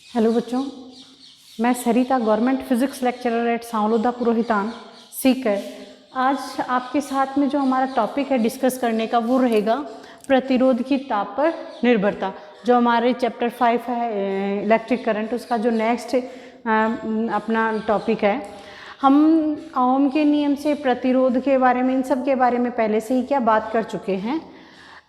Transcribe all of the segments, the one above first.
Hello बच्चों, मैं Sarita government physics lecturer at Sanwloda Purohitan Sikar. आज आपके साथ में जो हमारा टॉपिक है डिस्कस करने का वो रहेगा प्रतिरोध की ताप पर निर्भरता। जो हमारे चैप्टर 5 है इलेक्ट्रिक करंट, उसका जो नेक्स्ट अपना टॉपिक है। हम ओम के नियम से प्रतिरोध के बारे में, इन सब के बारे में पहले से ही क्या बात कर चुके हैं।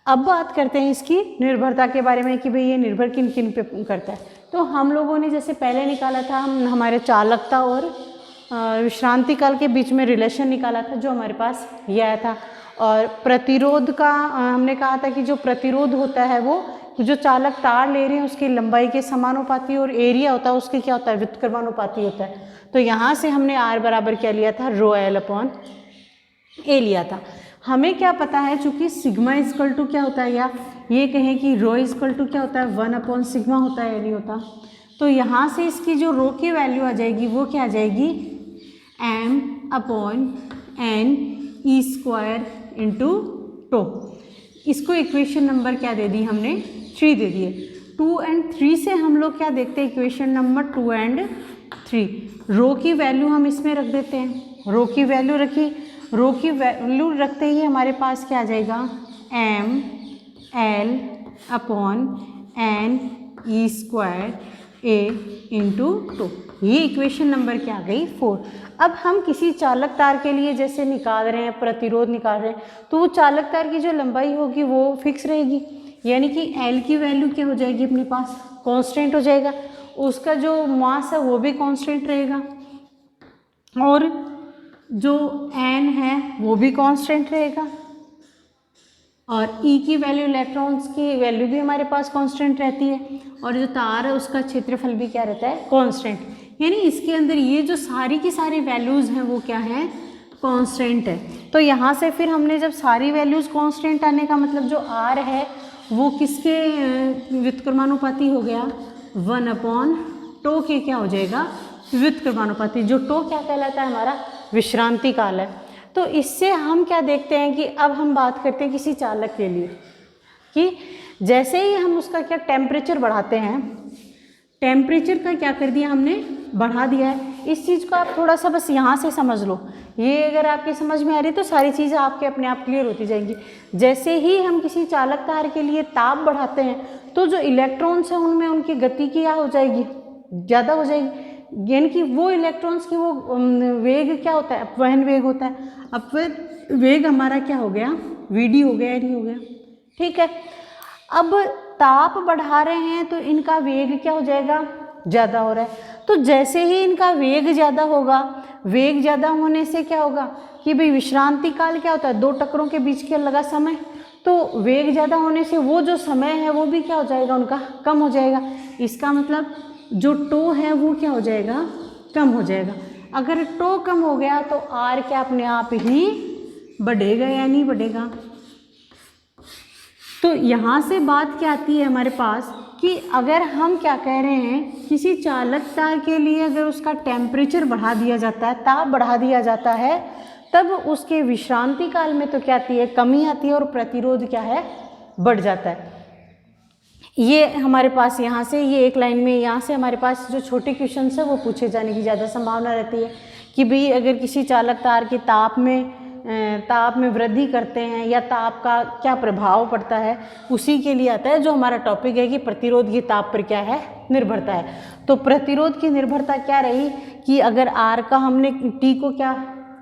अब बात करते हैं इसकी निर्भरता के बारे में कि भाई ये निर्भर किन किन पे करता है। तो हम लोगों ने जैसे पहले निकाला था, हम हमारे चालकता और विश्रांति काल के बीच में रिलेशन निकाला था, जो हमारे पास यह आया था। और प्रतिरोध का हमने कहा था कि जो प्रतिरोध होता है वो जो चालक तार ले रहे हैं उसकी लंबाई के समानुपाती, और एरिया होता है उसके क्या होता है, व्युत्क्रमानुपाती होता है। तो यहाँ से हमने R बराबर क्या लिया था, रो L अपॉन A लिया था। हमें क्या पता है, चूंकि सिग्मा इक्वल टू क्या होता है, या ये कहें कि रो इक्वल टू क्या होता है, 1 अपॉन सिग्मा होता है या नहीं होता। तो यहाँ से इसकी जो रो की वैल्यू आ जाएगी वो क्या आ जाएगी, m upon n e square into two. इसको इक्वेशन नंबर क्या दे दी हमने, 3 दे दिए। 2 और 3 से हम लोग क्या देखते हैं, इक्वेशन नंबर 2 और 3। रो की वैल्यू हम इसमें रख देते हैं, रो की वैल्यू रखी, रो की वैल्यू रखते ही हमारे पास क्या आ जाएगा, m l upon n e square a into 2। ये इक्वेशन नंबर क्या आ गई, 4। अब हम किसी चालक तार के लिए जैसे निकाल रहे हैं, प्रतिरोध निकाल रहे हैं, तो वो चालक तार की जो लंबाई होगी वो फिक्स रहेगी, यानी कि l की वैल्यू क्या हो जाएगी अपने पास, कांस्टेंट हो जाएगा। उसका जो मास है वो भी कांस्टेंट रहेगा, और जो n है वो भी कांस्टेंट रहेगा, और E की वैल्यू, इलेक्ट्रॉन्स की वैल्यू भी हमारे पास कांस्टेंट रहती है, और जो तार है उसका क्षेत्रफल भी क्या रहता है, कांस्टेंट। यानी इसके अंदर ये जो सारी की सारी वैल्यूज़ हैं वो क्या है, कांस्टेंट है। तो यहाँ से फिर हमने जब सारी वैल्यूज़ कांस्टेंट आने का मतलब जो R है वो किसके व्युत्क्रमानुपाती हो गया, 1 अपॉन टो के क्या हो जाएगा, व्युत्क्रमानुपाती। जो टो क्या कहलाता है, हमारा विश्रांति काल है। तो इससे हम क्या देखते हैं कि अब हम बात करते हैं किसी चालक के लिए कि जैसे ही हम उसका क्या टेम्परेचर बढ़ाते हैं, टेम्परेचर का क्या कर दिया हमने, बढ़ा दिया है। इस चीज़ को आप थोड़ा सा बस यहाँ से समझ लो, ये अगर आपकी समझ में आ रही है तो सारी चीज़ें आपके अपने आप क्लियर होती जाएंगी। जैसे ही हम किसी चालक तार के लिए ताप बढ़ाते हैं तो जो इलेक्ट्रॉन्स हैं उनमें उनकी गति क्या हो जाएगी, ज़्यादा हो जाएगी, यानी कि वो इलेक्ट्रॉन्स की वो वेग क्या होता है, अपवहन वेग होता है। अपवहन वेग हमारा क्या हो गया, Vd हो गया, नहीं हो गया, ठीक है। अब ताप बढ़ा रहे हैं तो इनका वेग क्या हो जाएगा, ज़्यादा हो रहा है। तो जैसे ही इनका वेग ज़्यादा होगा, वेग ज़्यादा होने से क्या होगा कि भाई विश्रांति काल क्या होता है, दो टक्करों के बीच के लगा समय। तो वेग ज़्यादा होने से वो जो समय है वो भी क्या हो जाएगा, उनका कम हो जाएगा। इसका मतलब जो टो है वो क्या हो जाएगा, कम हो जाएगा। अगर टो कम हो गया तो R क्या अपने आप ही बढ़ेगा या नहीं बढ़ेगा। तो यहाँ से बात क्या आती है हमारे पास कि अगर हम क्या कह रहे हैं, किसी चालक तार के लिए अगर उसका टेम्परेचर बढ़ा दिया जाता है, ताप बढ़ा दिया जाता है, तब उसके विश्रांति काल में तो क्या आती है, कमी आती है, और प्रतिरोध क्या है, बढ़ जाता है। ये हमारे पास यहाँ से ये एक लाइन में यहाँ से हमारे पास जो छोटे क्वेश्चन है वो पूछे जाने की ज़्यादा संभावना रहती है कि भाई अगर किसी चालक तार के ताप में वृद्धि करते हैं या ताप का क्या प्रभाव पड़ता है, उसी के लिए आता है जो हमारा टॉपिक है कि प्रतिरोध की ताप पर क्या है, निर्भरता है। तो प्रतिरोध की निर्भरता क्या रही कि अगर R का हमने T को क्या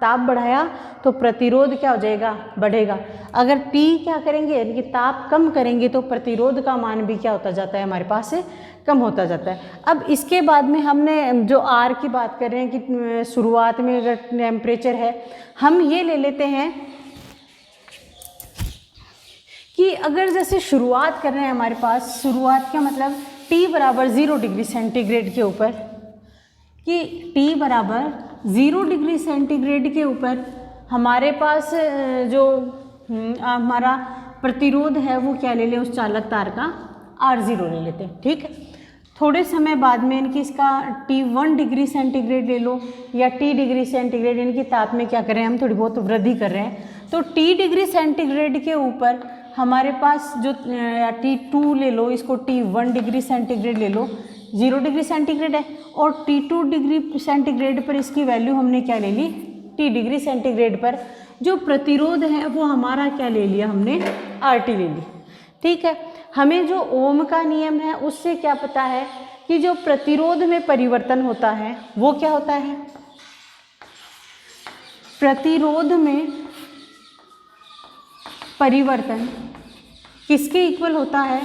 ताप बढ़ाया तो प्रतिरोध क्या हो जाएगा, बढ़ेगा। अगर T क्या करेंगे, यानी कि ताप कम करेंगे, तो प्रतिरोध का मान भी क्या होता जाता है, हमारे पास से कम होता जाता है। अब इसके बाद में हमने जो R की बात कर रहे हैं कि शुरुआत में अगर टेम्परेचर है, हम ये ले लेते हैं कि अगर जैसे शुरुआत कर रहे हैं हमारे पास, शुरुआत का मतलब T बराबर 0 डिग्री सेंटीग्रेड के ऊपर, कि T बराबर 0 डिग्री सेंटीग्रेड के ऊपर हमारे पास जो हमारा प्रतिरोध है वो क्या ले लें, उस चालक तार का R0 ले लेते हैं, ठीक है। थोड़े समय बाद में इनकी इसका T1 डिग्री सेंटीग्रेड ले लो या T डिग्री सेंटीग्रेड, इनकी ताप में क्या कर रहे हैं, हम थोड़ी बहुत वृद्धि कर रहे हैं। तो T डिग्री सेंटीग्रेड के ऊपर हमारे पास जो T2 ले लो, इसको T1 डिग्री सेंटीग्रेड ले लो, 0 डिग्री सेंटीग्रेड है, और T2 डिग्री सेंटीग्रेड पर इसकी वैल्यू हमने क्या ले ली, T डिग्री सेंटीग्रेड पर जो प्रतिरोध है वो हमारा क्या ले लिया हमने, RT ले ली। ठीक है, हमें जो ओम का नियम है उससे क्या पता है कि जो प्रतिरोध में परिवर्तन होता है वो क्या होता है, प्रतिरोध में परिवर्तन किसके इक्वल होता है,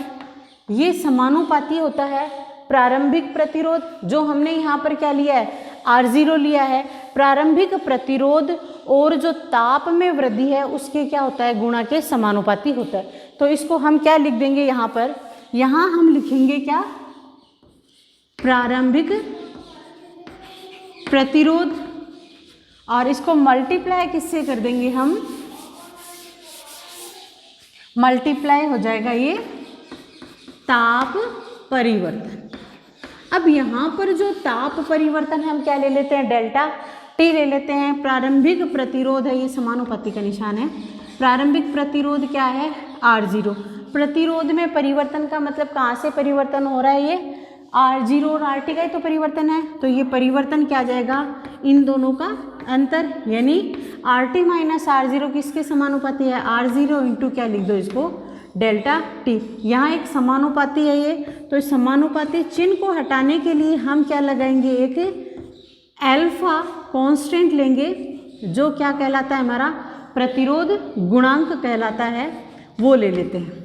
ये समानुपाती होता है प्रारंभिक प्रतिरोध, जो हमने यहाँ पर क्या लिया है, R0 लिया है, प्रारंभिक प्रतिरोध और जो ताप में वृद्धि है उसके क्या होता है, गुणा के समानुपाती होता है। तो इसको हम क्या लिख देंगे यहाँ पर, यहाँ हम लिखेंगे क्या, प्रारंभिक प्रतिरोध, और इसको मल्टीप्लाई किससे कर देंगे हम, मल्टीप्लाई हो जाएगा ये ताप परिवर्तन। अब यहाँ पर जो ताप परिवर्तन है हम क्या ले लेते हैं, डेल्टा टी ले लेते हैं। प्रारंभिक प्रतिरोध है, ये समानुपाती का निशान है, प्रारंभिक प्रतिरोध क्या है, R0। प्रतिरोध में परिवर्तन का मतलब कहाँ से परिवर्तन हो रहा है, ये R0 और RT का ही तो परिवर्तन है, तो ये परिवर्तन क्या आ जाएगा, इन दोनों का अंतर, यानी RT माइनस R0 किसके समानुपाती है, R0 इंटू क्या लिख दो इसको, डेल्टा टी। यहाँ एक समानुपाती है ये, तो इस समानुपाती चिन्ह को हटाने के लिए हम क्या लगाएंगे, एक अल्फा कांस्टेंट लेंगे जो क्या कहलाता है, हमारा प्रतिरोध गुणांक कहलाता है, वो ले लेते हैं।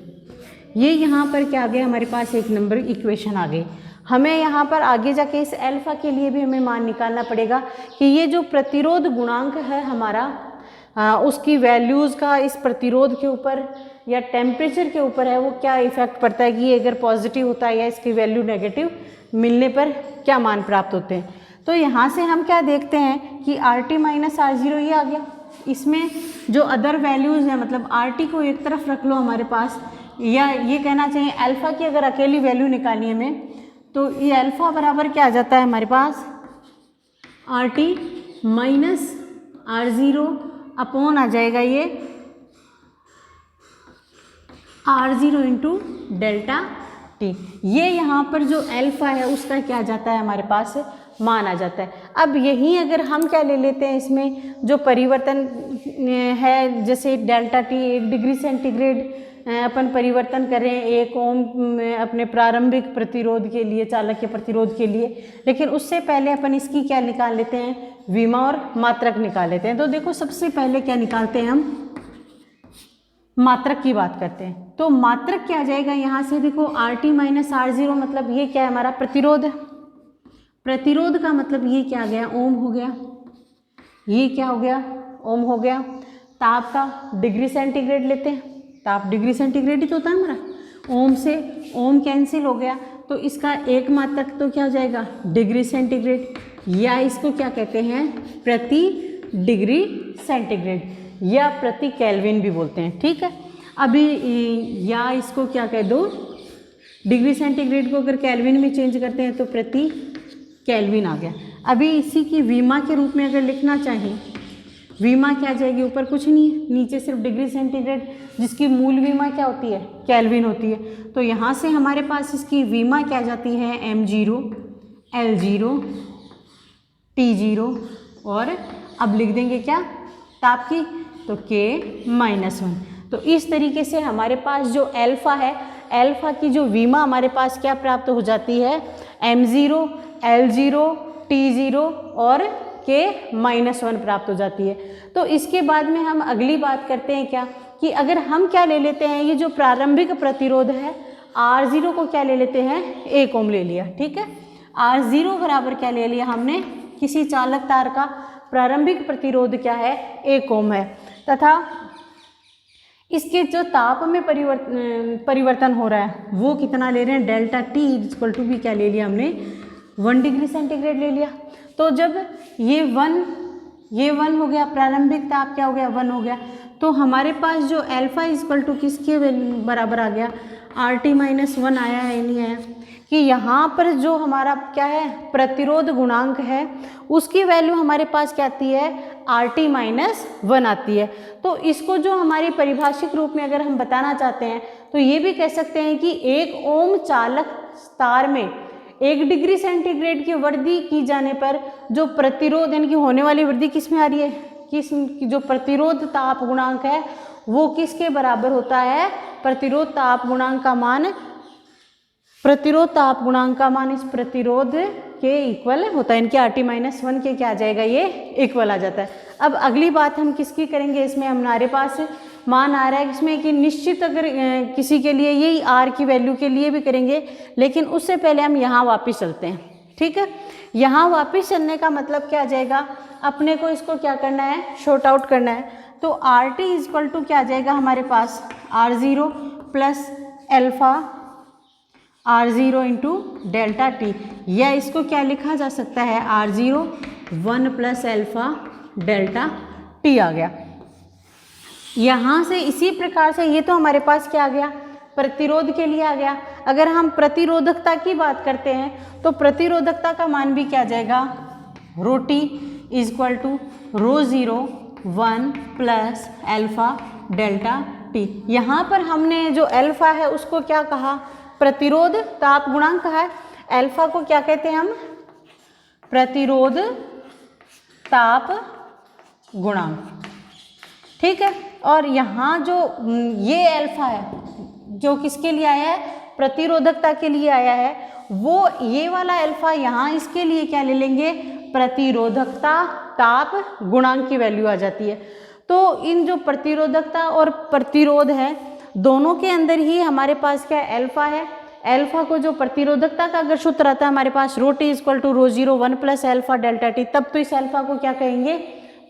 ये यहाँ पर क्या आ गया, हमारे पास एक नंबर इक्वेशन आ गई। हमें यहाँ पर आगे जाके इस अल्फा के लिए भी हमें मान निकालना पड़ेगा कि ये जो प्रतिरोध गुणांक है हमारा, उसकी वैल्यूज़ का इस प्रतिरोध के ऊपर या टेम्परेचर के ऊपर है वो क्या इफेक्ट पड़ता है, कि ये अगर पॉजिटिव होता है या इसकी वैल्यू नेगेटिव मिलने पर क्या मान प्राप्त होते हैं। तो यहाँ से हम क्या देखते हैं कि RT माइनस R0 ये आ गया, इसमें जो अदर वैल्यूज़ हैं, मतलब RT को एक तरफ रख लो हमारे पास, या ये कहना चाहिए अल्फ़ा की अगर अकेली वैल्यू निकालनी है हमें, तो ये अल्फ़ा बराबर क्या आ जाता है हमारे पास, RT माइनस R0 अपॉन आ जाएगा ये R0 इंटू डेल्टा टी। ये यहाँ पर जो अल्फ़ा है उसका क्या आ जाता है, हमारे पास मान आ जाता है। अब यही अगर हम क्या ले लेते हैं, इसमें जो परिवर्तन है, जैसे डेल्टा टी 1 डिग्री सेंटीग्रेड अपन परिवर्तन करें 1 ओम अपने प्रारंभिक प्रतिरोध के लिए, चालक के प्रतिरोध के लिए, लेकिन उससे पहले अपन इसकी क्या निकाल लेते हैं, विमा और मात्रक निकाल लेते हैं। तो देखो सबसे पहले क्या निकालते हैं हम, मात्रक की बात करते हैं। तो मात्रक क्या आ जाएगा, यहाँ से देखो RT माइनस R0 मतलब ये क्या है, हमारा प्रतिरोध है। प्रतिरोध का मतलब ये क्या आ गया, ओम हो गया, ये क्या हो गया, ओम हो गया। ताप का डिग्री सेंटीग्रेड लेते हैं, ताप डिग्री सेंटीग्रेड ही तो होता है हमारा, ओम से ओम कैंसिल हो गया, तो इसका एक मात्रक तो क्या हो जाएगा, डिग्री सेंटीग्रेड, या इसको क्या कहते हैं, प्रति डिग्री सेंटीग्रेड या प्रति केल्विन भी बोलते हैं। ठीक है, अभी या इसको क्या कह दो, डिग्री सेंटीग्रेड को अगर केल्विन में चेंज करते हैं तो प्रति केल्विन आ गया। अभी इसी की वीमा के रूप में अगर लिखना चाहें, वीमा क्या आ जाएगी, ऊपर कुछ नहीं है, नीचे सिर्फ डिग्री सेंटीग्रेड, जिसकी मूल वीमा क्या होती है, केल्विन होती है। तो यहाँ से हमारे पास इसकी वीमा क्या जाती है, m0 L0 T0, और अब लिख देंगे क्या, ताप की, तो K-1। तो इस तरीके से हमारे पास जो अल्फ़ा है, अल्फ़ा की जो वीमा हमारे पास क्या प्राप्त हो जाती है, m0 L0 T0 और K-1 प्राप्त हो जाती है। तो इसके बाद में हम अगली बात करते हैं क्या, कि अगर हम क्या ले लेते हैं, ये जो प्रारंभिक प्रतिरोध है R0 को क्या ले लेते हैं, 1 ओम ले लिया। ठीक है, R0 बराबर क्या ले लिया हमने, किसी चालक तार का प्रारंभिक प्रतिरोध क्या है, 1 ओम है, तथा इसके जो ताप में परिवर्तन हो रहा है वो कितना ले रहे हैं, डेल्टा टी इक्वल टू भी क्या ले लिया हमने, 1 डिग्री सेंटीग्रेड ले लिया। तो जब ये 1 हो गया, प्रारंभिक ताप क्या हो गया, 1 हो गया, तो हमारे पास जो अल्फ़ा इक्वल टू किसके बराबर आ गया, RT माइनस 1 आया है, नहीं आया, कि यहाँ पर जो हमारा क्या है, प्रतिरोध गुणांक है, उसकी वैल्यू हमारे पास क्या आती है, RT माइनस 1 आती है। तो इसको जो हमारी परिभाषिक रूप में अगर हम बताना चाहते हैं तो ये भी कह सकते हैं कि 1 ओम चालक तार में 1 डिग्री सेंटीग्रेड की वृद्धि की जाने पर जो प्रतिरोध यानी कि होने वाली वृद्धि किस में आ रही है, किस जो प्रतिरोध ताप गुणांक है वो किसके बराबर होता है, प्रतिरोध ताप गुणांक का मान, प्रतिरोध ताप गुणांक का मान इस प्रतिरोध के इक्वल होता है, इनके RT-1 के क्या आ जाएगा, ये इक्वल आ जाता है। अब अगली बात हम किसकी करेंगे, इसमें हमारे पास मान आ रहा है इसमें कि निश्चित अगर किसी के लिए यही R की वैल्यू के लिए भी करेंगे, लेकिन उससे पहले हम यहाँ वापस चलते हैं, ठीक है। यहाँ वापस चलने का मतलब क्या आ जाएगा, अपने को इसको क्या करना है, शॉर्ट आउट करना है। तो RT इक्वल टू क्या आ जाएगा हमारे पास, R0 plus alpha R0 into delta T, या इसको क्या लिखा जा सकता है, R0 1 plus alpha delta T आ गया। यहाँ से इसी प्रकार से ये तो हमारे पास क्या आ गया, प्रतिरोध के लिए आ गया। अगर हम प्रतिरोधकता की बात करते हैं तो प्रतिरोधकता का मान भी क्या आ जाएगा, rho T equal to rho 1 plus alpha delta T. यहाँ पर हमने जो एल्फा है उसको क्या कहा, प्रतिरोध ताप गुणांक कहा है, एल्फा को क्या कहते हैं हम, प्रतिरोध ताप गुणांक, ठीक है। और यहाँ जो ये एल्फा है जो किसके लिए आया है, प्रतिरोधकता के लिए आया है, वो ये वाला एल्फा यहाँ इसके लिए क्या ले लेंगे, प्रतिरोधकता ताप गुणांक की वैल्यू आ जाती है। तो इन जो प्रतिरोधकता और प्रतिरोध है दोनों के अंदर ही हमारे पास क्या एल्फा है। एल्फा को जो प्रतिरोधकता का अगर सूत्र आता है हमारे पास rho T equal to rho 1 plus alpha delta T, तब तो इस एल्फा को क्या कहेंगे,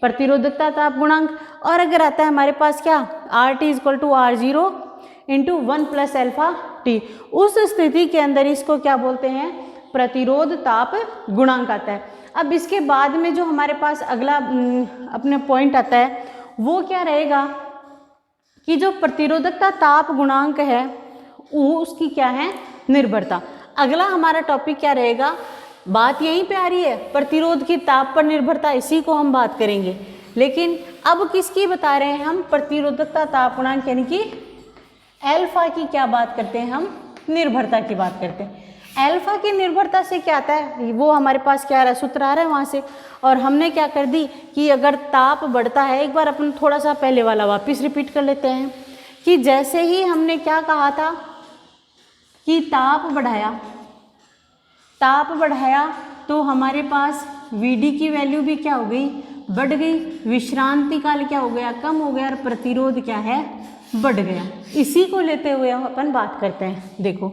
प्रतिरोधकता ताप गुणांक। और अगर आता है हमारे पास क्या RT equal to R0 into 1 plus alpha T, उस स्थिति के अंदर इसको क्या बोलते हैं, प्रतिरोध ताप गुणांक आता है। अब इसके बाद में जो हमारे पास अगला अपने पॉइंट आता है वो क्या रहेगा कि जो प्रतिरोधकता ताप गुणांक है वो उसकी क्या है, निर्भरता। अगला हमारा टॉपिक क्या रहेगा, बात यहीं पे आ रही है प्रतिरोध की ताप पर निर्भरता, इसी को हम बात करेंगे। लेकिन अब किसकी बता रहे हैं हम, प्रतिरोधकता ताप गुणांक यानी कि एल्फा की क्या बात करते हैं हम, निर्भरता की बात करते हैं। एल्फा की निर्भरता से क्या आता है, वो हमारे पास क्या आ रहा है, सूत्र आ रहा है वहाँ से, और हमने क्या कर दी कि अगर ताप बढ़ता है, एक बार अपन थोड़ा सा पहले वाला वापस रिपीट कर लेते हैं कि जैसे ही हमने क्या कहा था कि ताप बढ़ाया तो हमारे पास Vd की वैल्यू भी क्या हो गई, बढ़ गई, विश्रांति काल क्या हो गया, कम हो गया, और प्रतिरोध क्या है, बढ़ गया। इसी को लेते हुए हम अपन बात करते हैं। देखो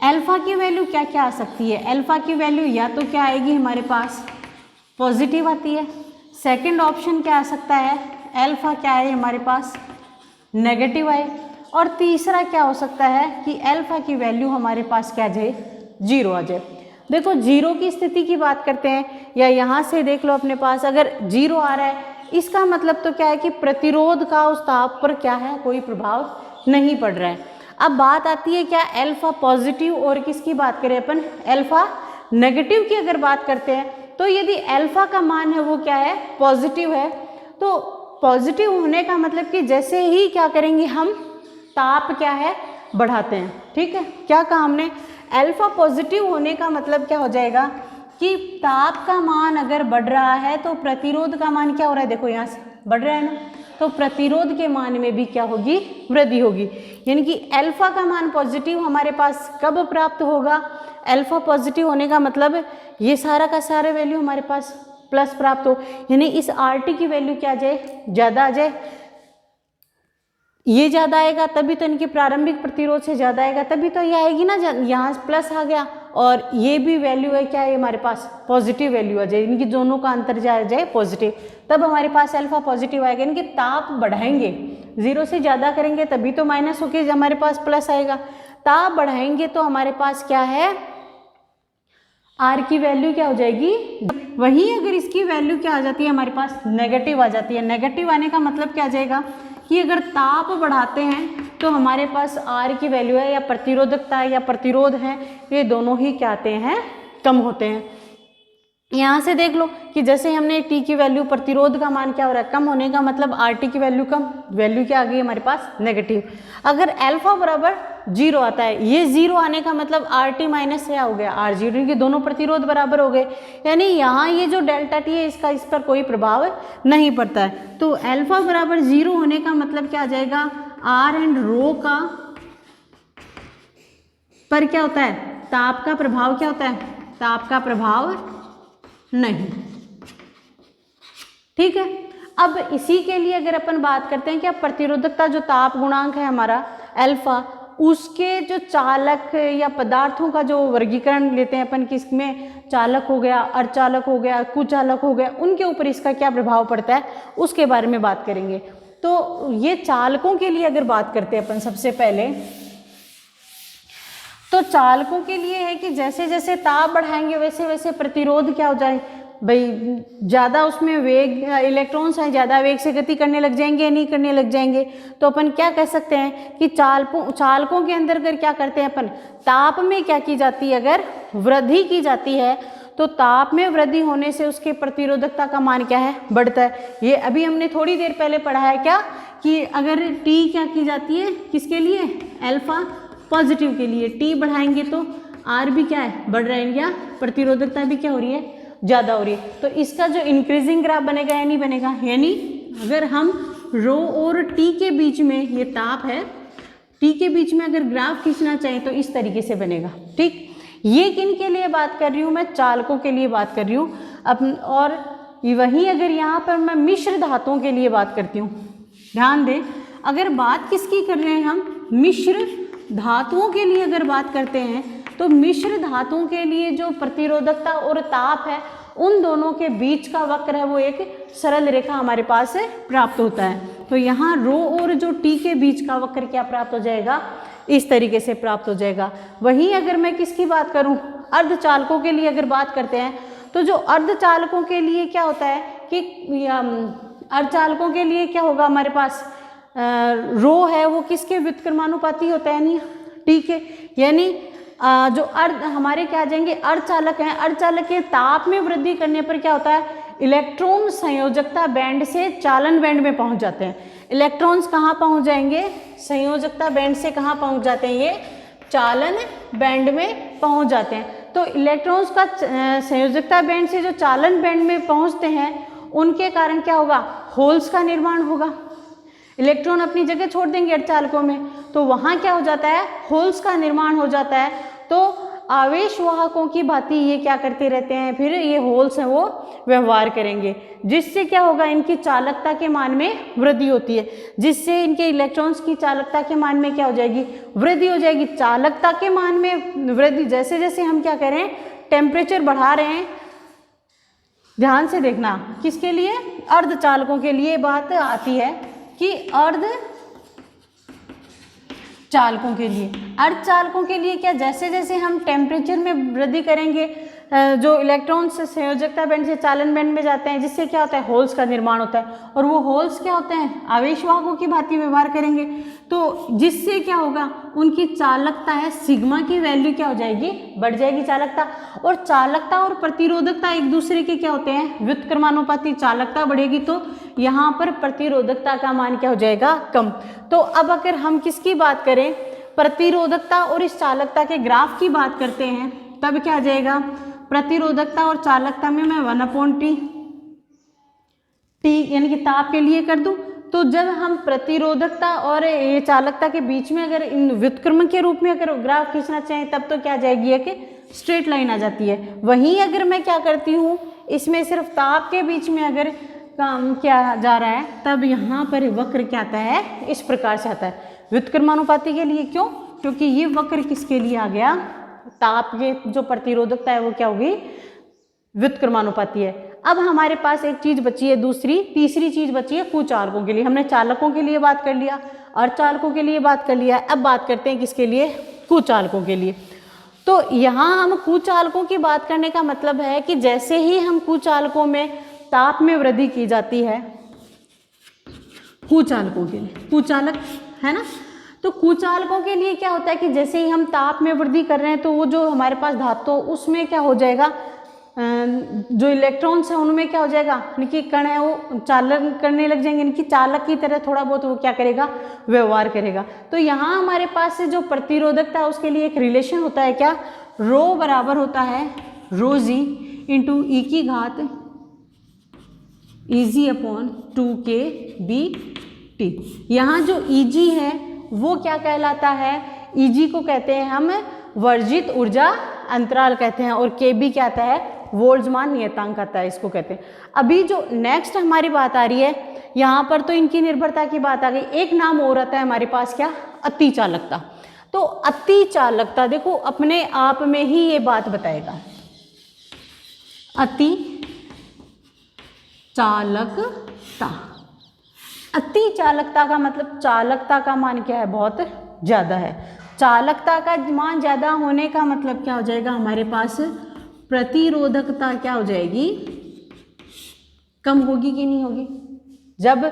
एल्फा की वैल्यू क्या क्या आ सकती है, एल्फा की वैल्यू या तो क्या आएगी हमारे पास पॉजिटिव आती है, सेकंड ऑप्शन क्या आ सकता है, एल्फा क्या है हमारे पास नेगेटिव आए, और तीसरा क्या हो सकता है कि एल्फा की वैल्यू हमारे पास क्या जाए, 0 आ जाए। देखो 0 की स्थिति की बात करते हैं, या यहाँ से देख लो अपने पास अगर 0 आ रहा है, इसका मतलब तो क्या है कि प्रतिरोध का उस ताप पर क्या है, कोई प्रभाव नहीं पड़ रहा है। अब बात आती है क्या एल्फा पॉजिटिव और किसकी बात करें अपन, एल्फा नेगेटिव की अगर बात करते हैं, तो यदि एल्फा का मान है वो क्या है, पॉजिटिव है, तो पॉजिटिव होने का मतलब कि जैसे ही क्या करेंगे हम ताप क्या है बढ़ाते हैं, ठीक है। क्या कहा हमने, अल्फा पॉजिटिव होने का मतलब क्या हो जाएगा कि ताप का मान अगर बढ़ रहा है तो प्रतिरोध का मान क्या हो रहा है, देखो यहाँ से बढ़ रहा है ना, तो प्रतिरोध के मान में भी क्या होगी, वृद्धि होगी। यानी कि अल्फा का मान पॉजिटिव हमारे पास कब प्राप्त होगा, अल्फा पॉजिटिव होने का मतलब ये सारा का सारा वैल्यू हमारे पास प्लस प्राप्त हो, यानी इस RT की वैल्यू क्या आ जाए, ज़्यादा आ जाए। ये ज़्यादा आएगा तभी तो इनकी प्रारंभिक प्रतिरोध से ज़्यादा आएगा, तभी तो ये आएगी ना, यहाँ प्लस आ गया, और ये भी वैल्यू है क्या है हमारे पास पॉजिटिव वैल्यू आ जाए, इनकी दोनों का अंतर जाए पॉजिटिव, तब हमारे पास अल्फा पॉजिटिव आएगा। इनके ताप बढ़ाएंगे, 0 से ज़्यादा करेंगे तभी तो माइनस होकर हमारे पास प्लस आएगा, ताप बढ़ाएंगे तो हमारे पास क्या है, R की वैल्यू क्या हो जाएगी, वहीं अगर इसकी वैल्यू क्या आ जाती है हमारे पास नेगेटिव आ जाती है। नेगेटिव आने का मतलब क्या आ जाएगा कि अगर ताप बढ़ाते हैं तो हमारे पास R की वैल्यू है या प्रतिरोधकता या प्रतिरोध है, ये दोनों ही क्या आते हैं, कम होते हैं। यहाँ से देख लो कि जैसे हमने टी की वैल्यू, प्रतिरोध का मान क्या हो रहा है, कम होने का मतलब आर टी की वैल्यू कम, वैल्यू क्या आ गई हमारे पास नेगेटिव। अगर अल्फा बराबर 0 आता है, ये 0 आने का मतलब आर टी माइनस क्या हो गया आर जी, क्योंकि दोनों प्रतिरोध बराबर हो गए, यानी यहाँ ये जो डेल्टा टी है इसका इस पर कोई प्रभाव नहीं पड़ता है। तो अल्फा बराबर 0 होने का मतलब क्या आ जाएगा, आर एंड रो का पर क्या होता है, ताप का प्रभाव क्या होता है, ताप का प्रभाव नहीं। ठीक है, अब इसी के लिए अगर अपन बात करते हैं कि अब प्रतिरोधकता जो ताप गुणांक है हमारा अल्फा, उसके जो चालक या पदार्थों का जो वर्गीकरण लेते हैं अपन, किसमें चालक हो गया, अर्धचालक हो गया, कुचालक हो गया, उनके ऊपर इसका क्या प्रभाव पड़ता है उसके बारे में बात करेंगे। तो ये चालकों के लिए अगर बात करते हैं अपन सबसे पहले, तो चालकों के लिए है कि जैसे जैसे ताप बढ़ाएंगे वैसे वैसे प्रतिरोध क्या हो जाए भाई, ज़्यादा उसमें वेग, इलेक्ट्रॉन्स हैं ज़्यादा वेग से गति करने लग जाएंगे या नहीं करने लग जाएंगे। तो अपन क्या कह सकते हैं कि चालकों के अंदर अगर क्या करते हैं अपन, ताप में क्या की जाती है, अगर वृद्धि की जाती है तो ताप में वृद्धि होने से उसके प्रतिरोधकता का मान क्या है, बढ़ता है। ये अभी हमने थोड़ी देर पहले पढ़ा है क्या कि अगर टी क्या की जाती है, किसके लिए, अल्फा पॉजिटिव के लिए, टी बढ़ाएंगे तो आर भी क्या है, बढ़ रहा है, या प्रतिरोधकता भी क्या हो रही है, ज़्यादा हो रही है। तो इसका जो इंक्रीजिंग ग्राफ बनेगा या नहीं बनेगा, यानी अगर हम रो और टी के बीच में, ये ताप है, टी के बीच में अगर ग्राफ खींचना चाहें तो इस तरीके से बनेगा। ठीक, ये किन के लिए बात कर रही हूँ मैं, चालकों के लिए बात कर रही हूँ अब। और वहीं अगर यहाँ पर मैं मिश्र धातुओं के लिए बात करती हूँ, ध्यान दें, अगर बात किसकी कर रहे हैं हम, मिश्र धातुओं के लिए अगर बात करते हैं तो मिश्र धातुओं के लिए जो प्रतिरोधकता और ताप है उन दोनों के बीच का वक्र है वो एक सरल रेखा हमारे पास से प्राप्त होता है। तो यहाँ रो और जो टी के बीच का वक्र क्या प्राप्त हो जाएगा, इस तरीके से प्राप्त हो जाएगा। वहीं अगर मैं किसकी बात करूँ, अर्धचालकों के लिए अगर बात करते हैं तो जो अर्धचालकों के लिए क्या होता है कि अर्धचालकों के लिए क्या होगा हमारे पास, रो है वो किसके व्युत्क्रमानुपाती होता है, नहीं टी के, यानी जो हमारे क्या आ जाएंगे, अर्धचालक हैं, अर्धचालक के ताप में वृद्धि करने पर क्या होता है, इलेक्ट्रॉन संयोजकता बैंड से चालन बैंड में पहुंच जाते हैं। इलेक्ट्रॉन्स कहाँ पहुंच जाएंगे, संयोजकता बैंड से कहाँ पहुंच जाते हैं, ये चालन बैंड में पहुंच जाते हैं। तो इलेक्ट्रॉन्स का संयोजकता बैंड से जो चालन बैंड में पहुंचते हैं उनके कारण क्या होगा, होल्स का निर्माण होगा। इलेक्ट्रॉन अपनी जगह छोड़ देंगे अर्धचालकों में तो वहाँ क्या हो जाता है, होल्स का निर्माण हो जाता है। तो आवेश वाहकों की भांति ये क्या करते रहते हैं, फिर ये होल्स हैं वो व्यवहार करेंगे, जिससे क्या होगा, इनकी चालकता के मान में वृद्धि होती है, जिससे इनके इलेक्ट्रॉन्स की चालकता के मान में क्या हो जाएगी, वृद्धि हो जाएगी। चालकता के मान में वृद्धि, जैसे जैसे हम क्या कर रहे हैं, टेम्परेचर बढ़ा रहे हैं, ध्यान से देखना, किसके लिए, अर्धचालकों के लिए बात आती है कि अर्धचालकों के लिए, अर्धचालकों के लिए क्या, जैसे जैसे हम टेम्परेचर में वृद्धि करेंगे, जो इलेक्ट्रॉन्स संयोजकता बैंड से चालन बैंड में जाते हैं, जिससे क्या होता है, होल्स का निर्माण होता है, और वो होल्स क्या होते हैं, आवेशवाहकों की भांति व्यवहार करेंगे। तो जिससे क्या होगा, उनकी चालकता है सिग्मा की वैल्यू क्या हो जाएगी, बढ़ जाएगी चालकता। और चालकता और प्रतिरोधकता एक दूसरे के क्या होते हैं, व्युत्क्रमानुपाती। चालकता बढ़ेगी तो यहाँ पर प्रतिरोधकता का मान क्या हो जाएगा, कम। तो अब अगर हम किसकी बात करें, प्रतिरोधकता और इस चालकता के ग्राफ की बात करते हैं, तब क्या आ जाएगा, प्रतिरोधकता और चालकता में मैं 1/T यानी कि ताप के लिए कर दूं, तो जब हम प्रतिरोधकता और ये चालकता के बीच में अगर इन व्युत्क्रम के रूप में अगर ग्राफ खींचना चाहें तब तो क्या आ जाएगी है कि स्ट्रेट लाइन आ जाती है। वहीं अगर मैं क्या करती हूँ, इसमें सिर्फ ताप के बीच में अगर काम किया जा रहा है तब यहाँ पर वक्र क्या आता है, इस प्रकार से आता है, व्युत्क्रमानुपाती के लिए। क्यों, क्योंकि ये वक्र किसके लिए आ गया, ताप के जो प्रतिरोधकता है वो क्या होगी, व्युत्क्रमानुपाती है। अब हमारे पास एक चीज बची है, तीसरी चीज बची है कुचालकों के लिए। हमने चालकों के लिए बात कर लिया, अर्धचालकों के लिए बात कर लिया, अब बात करते हैं किसके लिए, कुचालकों के लिए। तो यहाँ हम कुचालकों की बात करने का मतलब है कि जैसे ही हम कुचालकों में ताप में वृद्धि की जाती है, कुचालकों के लिए, कुचालक है ना, तो कुचालकों के लिए क्या होता है कि जैसे ही हम ताप में वृद्धि कर रहे हैं तो वो जो हमारे पास धातु उसमें क्या हो जाएगा, जो इलेक्ट्रॉन्स हैं उनमें क्या हो जाएगा, इनकी कण है वो चालन करने लग जाएंगे, इनकी चालक की तरह थोड़ा बहुत वो क्या करेगा, व्यवहार करेगा। तो यहाँ हमारे पास से जो प्रतिरोधकता है उसके लिए एक रिलेशन होता है क्या, रो बराबर होता है रो जी इंटू ई की घात Eg अपॉन 2k bt। यहाँ जो Eg है वो क्या कहलाता है, Eg को कहते हैं हम वर्जित ऊर्जा अंतराल कहते हैं, और Kb क्या आता है, बोल्ट्जमान नियतांक आता है, इसको कहते हैं। अभी जो नेक्स्ट हमारी बात आ रही है, यहाँ पर तो इनकी निर्भरता की बात आ गई, एक नाम और आता है हमारे पास क्या, अति चालकता। तो अति चालकता देखो अपने आप में ही ये बात बताएगा, अति चालकता। अति चालकता का मतलब चालकता का मान क्या है, बहुत ज़्यादा है। चालकता का मान ज़्यादा होने का मतलब क्या हो जाएगा, हमारे पास प्रतिरोधकता क्या हो जाएगी, कम होगी कि नहीं होगी। जब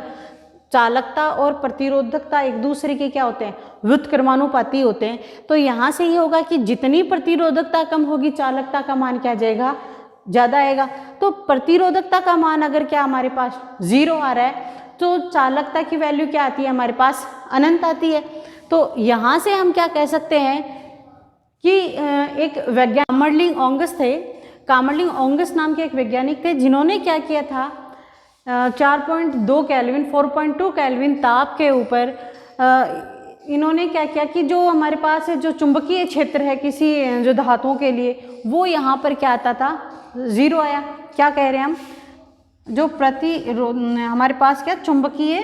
चालकता और प्रतिरोधकता एक दूसरे के क्या होते हैं, व्युत्क्रमानुपाती होते हैं, तो यहाँ से ये होगा कि जितनी प्रतिरोधकता कम होगी चालकता का मान क्या जाएगा, ज़्यादा आएगा। तो प्रतिरोधकता का मान अगर क्या हमारे पास 0 आ रहा है तो चालकता की वैल्यू क्या आती है, हमारे पास अनंत आती है। तो यहाँ से हम क्या कह सकते हैं कि एक वैज्ञानिक कामर्लिंग ओंगस थे, कामर्लिंग ओंगस नाम के एक वैज्ञानिक थे, जिन्होंने क्या किया था, 4.2 केल्विन 4.2 केल्विन ताप के ऊपर इन्होंने क्या किया कि जो हमारे पास जो चुंबकीय क्षेत्र है किसी जो धातुओं के लिए, वो यहाँ पर क्या आता था, 0 आया। क्या कह रहे हैं हम, जो हमारे पास क्या चुंबकीय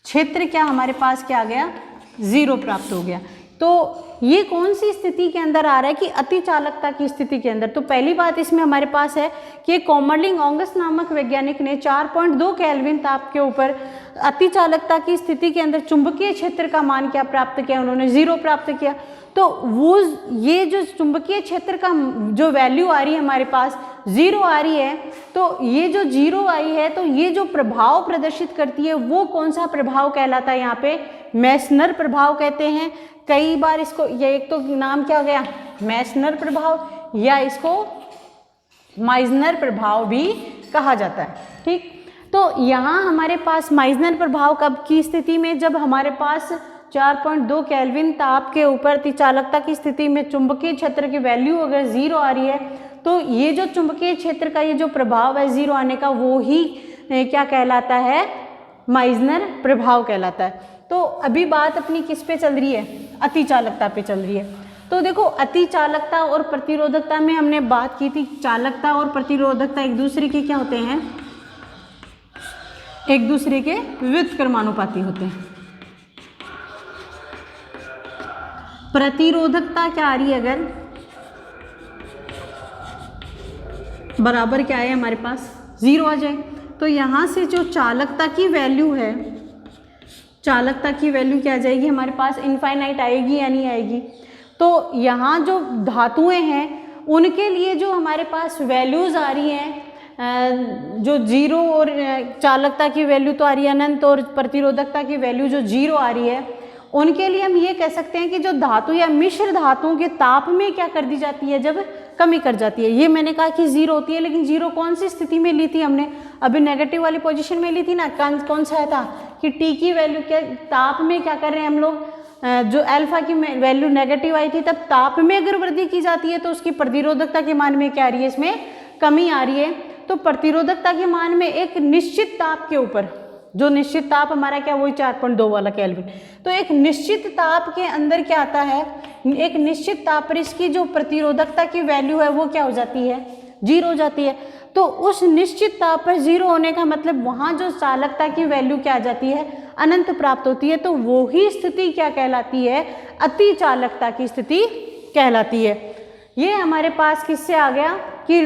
क्षेत्र क्या हमारे पास क्या आ गया, 0 प्राप्त हो गया। तो ये कौन सी स्थिति के अंदर आ रहा है कि अति चालकता की स्थिति के अंदर। तो पहली बात इसमें हमारे पास है कि कामर्लिंग ओंगस नामक वैज्ञानिक ने 4.2 केल्विन ताप के ऊपर अति चालकता की स्थिति के अंदर चुंबकीय क्षेत्र का मान क्या प्राप्त किया, उन्होंने 0 प्राप्त किया। तो वो ये जो चुंबकीय क्षेत्र का जो वैल्यू आ रही है हमारे पास 0 आ रही है, तो ये जो 0 आई है तो ये जो प्रभाव प्रदर्शित करती है वो कौन सा प्रभाव कहलाता है, यहाँ पे मेसनर प्रभाव कहते हैं। कई बार इसको ये एक तो नाम क्या हो गया, मेसनर प्रभाव, या इसको माइजनर प्रभाव भी कहा जाता है। ठीक, तो यहाँ हमारे पास माइजनर प्रभाव कब की स्थिति में, जब हमारे पास 4.2 केल्विन ताप के ऊपर चालकता की स्थिति में चुंबकीय क्षेत्र की वैल्यू अगर 0 आ रही है, तो ये जो चुंबकीय क्षेत्र का ये जो प्रभाव है 0 आने का, वो ही क्या कहलाता है, माइजनर प्रभाव कहलाता है। तो अभी बात अपनी किस पे चल रही है, अति चालकता पे चल रही है। तो देखो अति चालकता और प्रतिरोधकता में हमने बात की थी, चालकता और प्रतिरोधकता एक दूसरे के क्या होते हैं, एक दूसरे के व्युत्क्रमानुपाती होते हैं। प्रतिरोधकता क्या आ रही है, अगर बराबर क्या है हमारे पास 0 आ जाए, तो यहाँ से जो चालकता की वैल्यू है, चालकता की वैल्यू क्या आ जाएगी हमारे पास, इनफाइनाइट आएगी या नहीं आएगी। तो यहाँ जो धातुएं हैं उनके लिए जो हमारे पास वैल्यूज़ आ रही हैं, जो 0 और चालकता की वैल्यू तो आ रही है अनंत, और प्रतिरोधकता की वैल्यू जो 0 आ रही है, उनके लिए हम ये कह सकते हैं कि जो धातु या मिश्र धातुओं के ताप में क्या कर दी जाती है, जब कमी कर जाती है। ये मैंने कहा कि 0 होती है, लेकिन 0 कौन सी स्थिति में ली थी हमने, अभी नेगेटिव वाली पोजीशन में ली थी ना। कौन सा था कि T की वैल्यू क्या ताप में क्या कर रहे हैं हम लोग, जो अल्फा की वैल्यू नेगेटिव आई थी, तब ताप में अगर वृद्धि की जाती है तो उसकी प्रतिरोधकता के मान में क्या आ रही है, इसमें कमी आ रही है। तो प्रतिरोधकता के मान में एक निश्चित ताप के ऊपर, जो निश्चित ताप हमारा क्या, वही 4.2 वाला केल्विन, तो एक निश्चित ताप के अंदर क्या आता है, एक निश्चित ताप पर इसकी जो प्रतिरोधकता की वैल्यू है वो क्या हो जाती है, 0 हो जाती है। तो उस निश्चित ताप पर 0 होने का मतलब वहाँ जो चालकता की वैल्यू क्या आ जाती है, अनंत प्राप्त होती है। तो वो ही स्थिति क्या कहलाती है, अति चालकता की स्थिति कहलाती है। ये हमारे पास किससे आ गया कि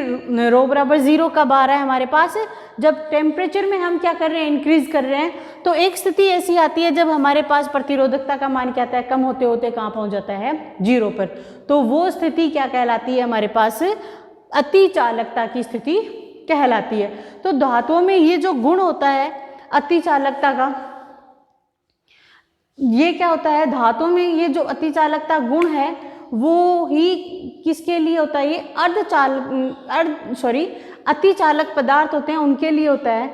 रो बराबर 0 कब आ रहा है हमारे पास, जब टेम्परेचर में हम क्या कर रहे हैं, इंक्रीज कर रहे हैं। तो एक स्थिति ऐसी आती है जब हमारे पास प्रतिरोधकता का मान क्या आता है, कम होते होते कहाँ पहुँच जाता है, 0 पर। तो वो स्थिति क्या कहलाती है हमारे पास, अति चालकता की स्थिति कहलाती है। तो धातुओं में ये जो गुण होता है अति चालकता का, ये क्या होता है, धातुओं में ये जो अति चालकता गुण है वो ही किसके लिए होता है, ये अतिचालक पदार्थ होते हैं उनके लिए होता है।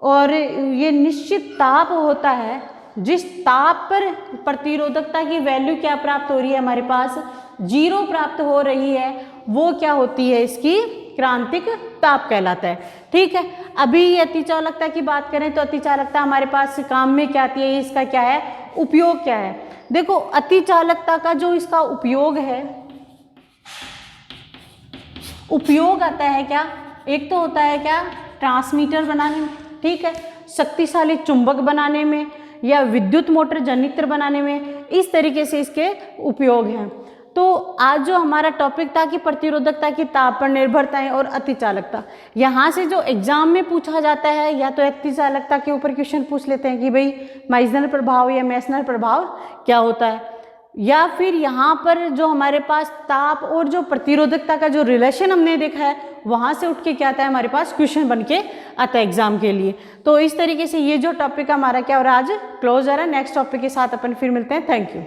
और ये निश्चित ताप होता है, जिस ताप पर प्रतिरोधकता की वैल्यू क्या प्राप्त हो रही है, हमारे पास 0 प्राप्त हो रही है, वो क्या होती है, इसकी क्रांतिक ताप कहलाता है। ठीक है, अभी अतिचालकता की बात करें तो अतिचालकता हमारे पास काम में क्या आती है, इसका क्या है, उपयोग क्या है। देखो अतिचालकता का जो इसका उपयोग है, उपयोग आता है क्या, एक तो होता है क्या, ट्रांसमीटर बनाने में, ठीक है, शक्तिशाली चुंबक बनाने में या विद्युत मोटर जनित्र बनाने में, इस तरीके से इसके उपयोग हैं। तो आज जो हमारा टॉपिक था कि प्रतिरोधकता की ताप पर निर्भरताएं और अतिचालकता, यहाँ से जो एग्जाम में पूछा जाता है या तो अतिचालकता के ऊपर क्वेश्चन पूछ लेते हैं कि भाई माइजनर प्रभाव या मेसनर प्रभाव क्या होता है, या फिर यहाँ पर जो हमारे पास ताप और जो प्रतिरोधकता का जो रिलेशन हमने देखा है, वहाँ से उठ के क्या आता है, हमारे पास क्वेश्चन बन के आता है एग्जाम के लिए। तो इस तरीके से ये जो टॉपिक हमारा क्या हो रहा है, आज क्लोज हो रहा है। नेक्स्ट टॉपिक के साथ अपन फिर मिलते हैं। Thank you.